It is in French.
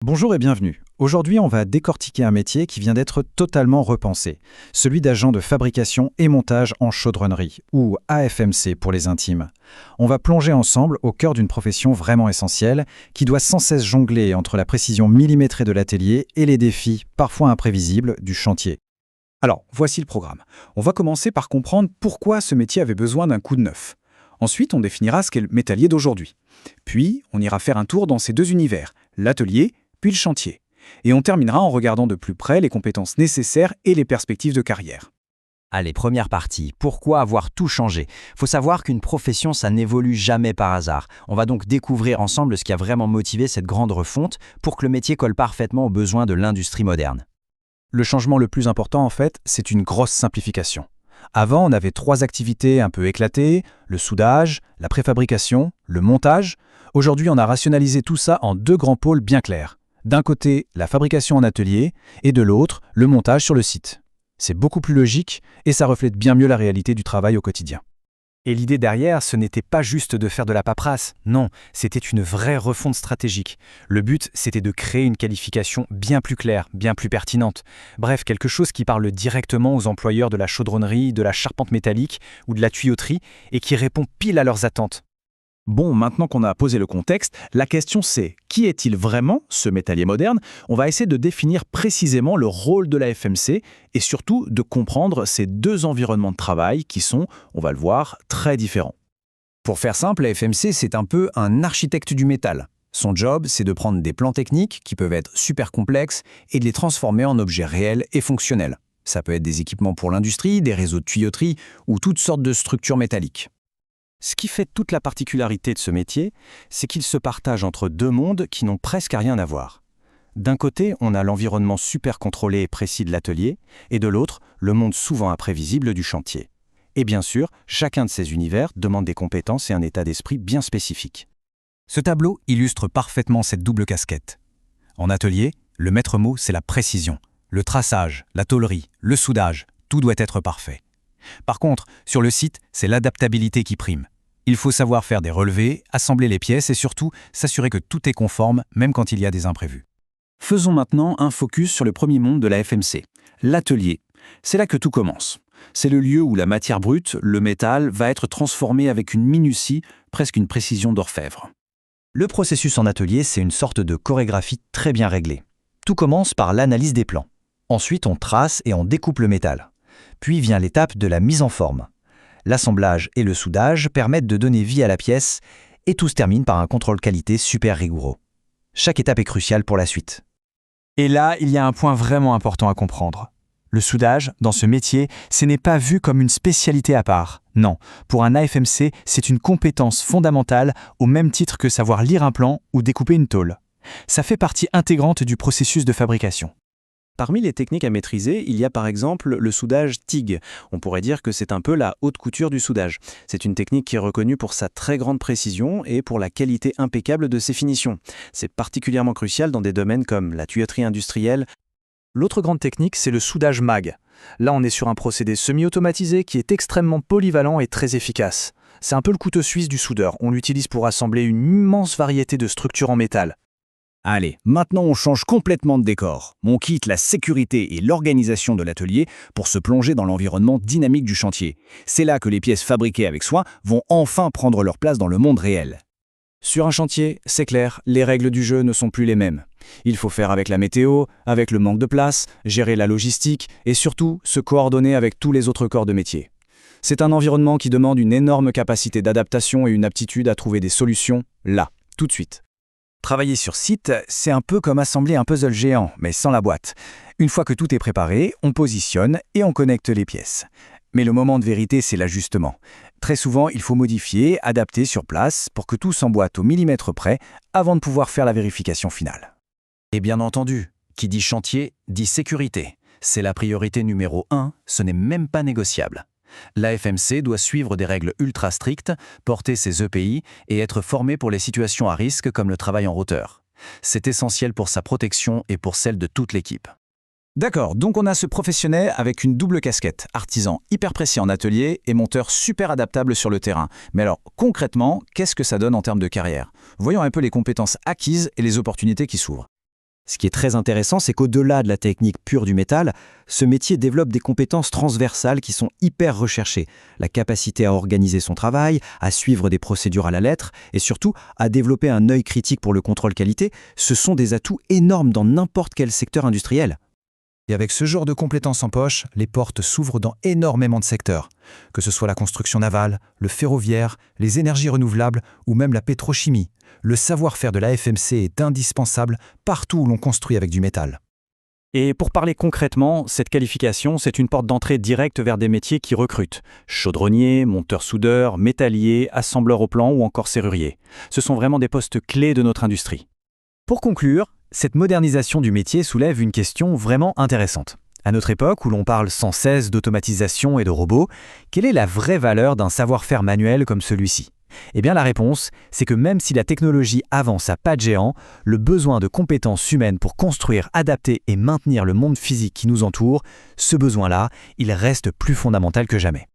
Bonjour et bienvenue. Aujourd'hui, on va décortiquer un métier qui vient d'être totalement repensé, celui d'agent de fabrication et montage en chaudronnerie, ou AFMC pour les intimes. On va plonger ensemble au cœur d'une profession vraiment essentielle, qui doit sans cesse jongler entre la précision millimétrée de l'atelier et les défis, parfois imprévisibles, du chantier. Alors, voici le programme. On va commencer par comprendre pourquoi ce métier avait besoin d'un coup de neuf. Ensuite, on définira ce qu'est le métallier d'aujourd'hui. Puis, on ira faire un tour dans ces deux univers, l'atelier puis le chantier. Et on terminera en regardant de plus près les compétences nécessaires et les perspectives de carrière. Allez, première partie. Pourquoi avoir tout changé? Faut savoir qu'une profession, ça n'évolue jamais par hasard. On va donc découvrir ensemble ce qui a vraiment motivé cette grande refonte pour que le métier colle parfaitement aux besoins de l'industrie moderne. Le changement le plus important, en fait, c'est une grosse simplification. Avant, on avait 3 activités un peu éclatées, le soudage, la préfabrication, le montage. Aujourd'hui, on a rationalisé tout ça en 2 grands pôles bien clairs. D'un côté, la fabrication en atelier, et de l'autre, le montage sur le site. C'est beaucoup plus logique et ça reflète bien mieux la réalité du travail au quotidien. Et l'idée derrière, ce n'était pas juste de faire de la paperasse, non, c'était une vraie refonte stratégique. Le but, c'était de créer une qualification bien plus claire, bien plus pertinente. Bref, quelque chose qui parle directement aux employeurs de la chaudronnerie, de la charpente métallique ou de la tuyauterie et qui répond pile à leurs attentes. Bon, maintenant qu'on a posé le contexte, la question c'est qui est-il vraiment, ce métallier moderne? On va essayer de définir précisément le rôle de la FMC et surtout de comprendre ces 2 environnements de travail qui sont, on va le voir, très différents. Pour faire simple, la FMC, c'est un peu un architecte du métal. Son job, c'est de prendre des plans techniques qui peuvent être super complexes et de les transformer en objets réels et fonctionnels. Ça peut être des équipements pour l'industrie, des réseaux de tuyauterie ou toutes sortes de structures métalliques. Ce qui fait toute la particularité de ce métier, c'est qu'il se partage entre 2 mondes qui n'ont presque rien à voir. D'un côté, on a l'environnement super contrôlé et précis de l'atelier, et de l'autre, le monde souvent imprévisible du chantier. Et bien sûr, chacun de ces univers demande des compétences et un état d'esprit bien spécifiques. Ce tableau illustre parfaitement cette double casquette. En atelier, le maître mot, c'est la précision. Le traçage, la tôlerie, le soudage, tout doit être parfait. Par contre, sur le site, c'est l'adaptabilité qui prime. Il faut savoir faire des relevés, assembler les pièces et surtout s'assurer que tout est conforme, même quand il y a des imprévus. Faisons maintenant un focus sur le premier monde de la FMC, l'atelier. C'est là que tout commence. C'est le lieu où la matière brute, le métal, va être transformé avec une minutie, presque une précision d'orfèvre. Le processus en atelier, c'est une sorte de chorégraphie très bien réglée. Tout commence par l'analyse des plans. Ensuite, on trace et on découpe le métal. Puis vient l'étape de la mise en forme. L'assemblage et le soudage permettent de donner vie à la pièce et tout se termine par un contrôle qualité super rigoureux. Chaque étape est cruciale pour la suite. Et là, il y a un point vraiment important à comprendre. Le soudage, dans ce métier, ce n'est pas vu comme une spécialité à part. Non, pour un AFMC, c'est une compétence fondamentale au même titre que savoir lire un plan ou découper une tôle. Ça fait partie intégrante du processus de fabrication. Parmi les techniques à maîtriser, il y a par exemple le soudage TIG. On pourrait dire que c'est un peu la haute couture du soudage. C'est une technique qui est reconnue pour sa très grande précision et pour la qualité impeccable de ses finitions. C'est particulièrement crucial dans des domaines comme la tuyauterie industrielle. L'autre grande technique, c'est le soudage MAG. Là, on est sur un procédé semi-automatisé qui est extrêmement polyvalent et très efficace. C'est un peu le couteau suisse du soudeur. On l'utilise pour assembler une immense variété de structures en métal. Allez, maintenant on change complètement de décor. On quitte la sécurité et l'organisation de l'atelier pour se plonger dans l'environnement dynamique du chantier. C'est là que les pièces fabriquées avec soin vont enfin prendre leur place dans le monde réel. Sur un chantier, c'est clair, les règles du jeu ne sont plus les mêmes. Il faut faire avec la météo, avec le manque de place, gérer la logistique et surtout se coordonner avec tous les autres corps de métier. C'est un environnement qui demande une énorme capacité d'adaptation et une aptitude à trouver des solutions là, tout de suite. Travailler sur site, c'est un peu comme assembler un puzzle géant, mais sans la boîte. Une fois que tout est préparé, on positionne et on connecte les pièces. Mais le moment de vérité, c'est l'ajustement. Très souvent, il faut modifier, adapter sur place pour que tout s'emboîte au millimètre près avant de pouvoir faire la vérification finale. Et bien entendu, qui dit chantier, dit sécurité. C'est la priorité numéro 1, ce n'est même pas négociable. La FMC doit suivre des règles ultra strictes, porter ses EPI et être formée pour les situations à risque comme le travail en hauteur. C'est essentiel pour sa protection et pour celle de toute l'équipe. D'accord, donc on a ce professionnel avec une double casquette, artisan hyper précis en atelier et monteur super adaptable sur le terrain. Mais alors, concrètement, qu'est-ce que ça donne en termes de carrière? Voyons un peu les compétences acquises et les opportunités qui s'ouvrent. Ce qui est très intéressant, c'est qu'au-delà de la technique pure du métal, ce métier développe des compétences transversales qui sont hyper recherchées. La capacité à organiser son travail, à suivre des procédures à la lettre et surtout à développer un œil critique pour le contrôle qualité, ce sont des atouts énormes dans n'importe quel secteur industriel. Et avec ce genre de compétences en poche, les portes s'ouvrent dans énormément de secteurs. Que ce soit la construction navale, le ferroviaire, les énergies renouvelables ou même la pétrochimie, le savoir-faire de la FMC est indispensable partout où l'on construit avec du métal. Et pour parler concrètement, cette qualification, c'est une porte d'entrée directe vers des métiers qui recrutent. Chaudronnier, monteur-soudeur, métallier, assembleur au plan ou encore serrurier. Ce sont vraiment des postes clés de notre industrie. Pour conclure, cette modernisation du métier soulève une question vraiment intéressante. À notre époque, où l'on parle sans cesse d'automatisation et de robots, quelle est la vraie valeur d'un savoir-faire manuel comme celui-ci ? Eh bien la réponse, c'est que même si la technologie avance à pas de géant, le besoin de compétences humaines pour construire, adapter et maintenir le monde physique qui nous entoure, ce besoin-là, il reste plus fondamental que jamais.